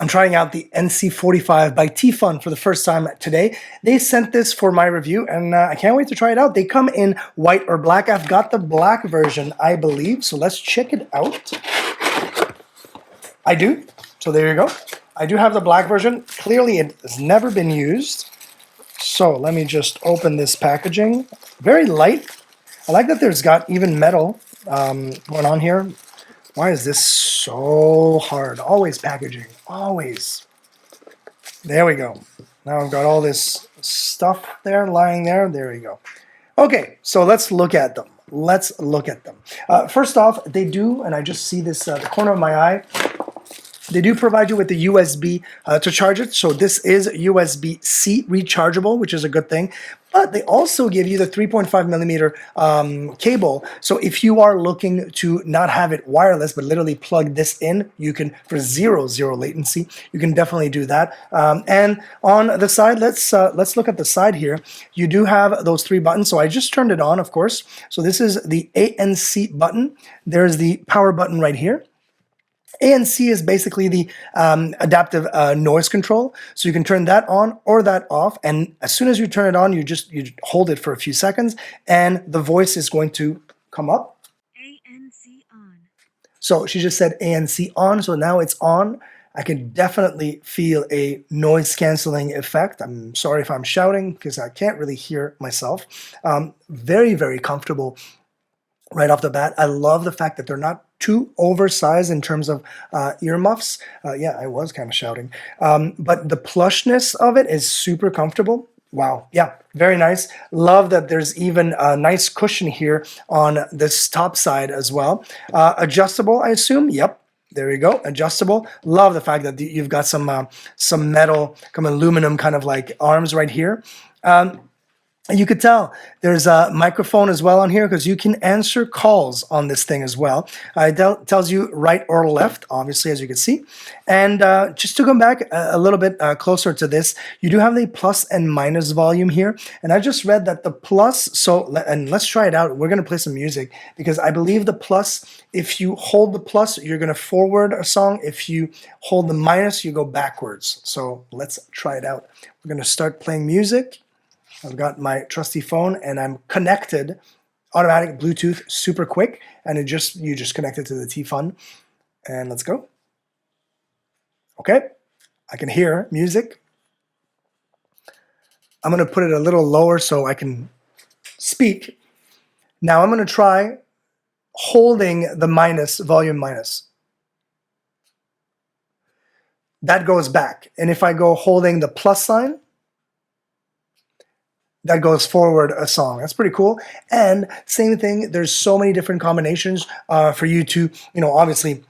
I'm trying out the NC45 by T-Fun for the first time today. They sent this for my review, and I can't wait to try it out. They come in white or black. I've got the black version, I believe, so let's check it out. I do, so there you go. I do have the black version. Clearly, it has never been used. So let me just open this packaging. Very light. I like that there's got even metal going on here. Why is this so hard? Always packaging, always. There we go. Now I've got all this stuff there, lying there. There we go. Okay, so let's look at them. Let's look at them. First off, they do, and I just see this the corner of my eye, they do provide you with the USB to charge it. So this is USB-C rechargeable, which is a good thing. But they also give you the 3.5 millimeter cable. So if you are looking to not have it wireless, but literally plug this in, you can, for zero latency, you can definitely do that. And on the side, let's look at the side here. You do have those three buttons. So I just turned it on, of course. So this is the ANC button. There's the power button right here. ANC is basically the adaptive noise control. So you can turn that on or that off. And as soon as you turn it on, you hold it for a few seconds and the voice is going to come up. ANC on. So she just said ANC on. So now it's on. I can definitely feel a noise canceling effect. I'm sorry if I'm shouting because I can't really hear myself. Very, very comfortable. Right off the bat, I love the fact that they're not too oversized in terms of earmuffs. Yeah, I was kind of shouting. But the plushness of it is super comfortable. Wow, yeah, very nice. Love that there's even a nice cushion here on this top side as well. Adjustable, I assume. Yep. There you go, adjustable. Love the fact that you've got some metal, some aluminum kind of like arms right here. You could tell there's a microphone as well on here because you can answer calls on this thing as well. It tells you right or left, obviously, as you can see. And just to come back a little bit closer to this, you do have the plus and minus volume here. And I just read that the plus, and let's try it out. We're going to play some music because I believe the plus, if you hold the plus, you're going to forward a song. If you hold the minus, you go backwards. So let's try it out. We're going to start playing music. I've got my trusty phone and I'm connected, automatic Bluetooth, super quick, and you just connect it to the T-Fun, and let's go. Okay, I can hear music. I'm gonna put it a little lower so I can speak. Now I'm gonna try holding the volume minus. That goes back, and if I go holding the plus sign, that goes forward a song. That's pretty cool. And same thing, there's so many different combinations for you to, obviously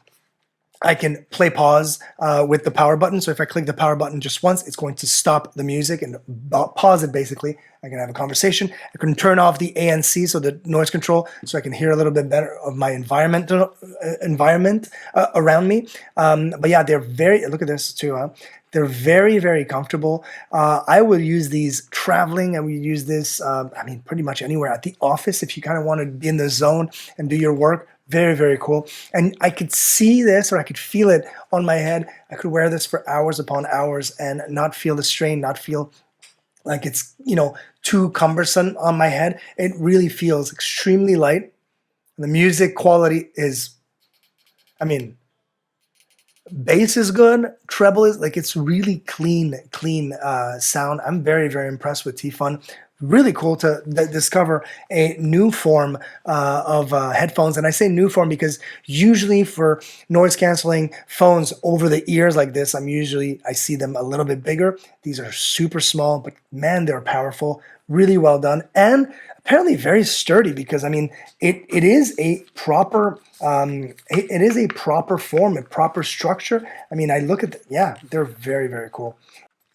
I can play pause with the power button. So if I click the power button just once, it's going to stop the music and pause it basically. I can have a conversation. I can turn off the ANC, so the noise control, so I can hear a little bit better of my environment around me. But yeah, they're look at this too, they're very, very comfortable. I would use these traveling. I would use this, pretty much anywhere at the office if you kind of want to be in the zone and do your work. Very, very cool. And I could see this, or I could feel it on my head. I could wear this for hours upon hours and not feel the strain, not feel like it's, too cumbersome on my head. It really feels extremely light. The music quality is, bass is good, treble is, it's really clean sound. I'm very, very impressed with T-Fun. Really cool to discover a new form of headphones. And I say new form because usually for noise canceling phones over the ears like this, I see them a little bit bigger. These are super small, but man, they're powerful. Really well done. And apparently very sturdy because it is a proper form, a proper structure. I look at they're very, very cool.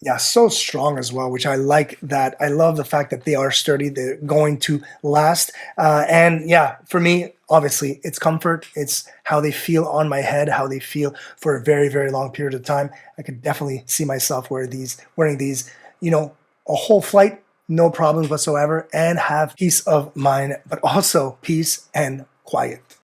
Yeah, so strong as well, which I like that. I love the fact that they are sturdy. They're going to last. And yeah, for me, obviously, it's comfort. It's how they feel on my head, how they feel for a very, very long period of time. I could definitely see myself wearing these, a whole flight, no problems whatsoever, and have peace of mind, but also peace and quiet.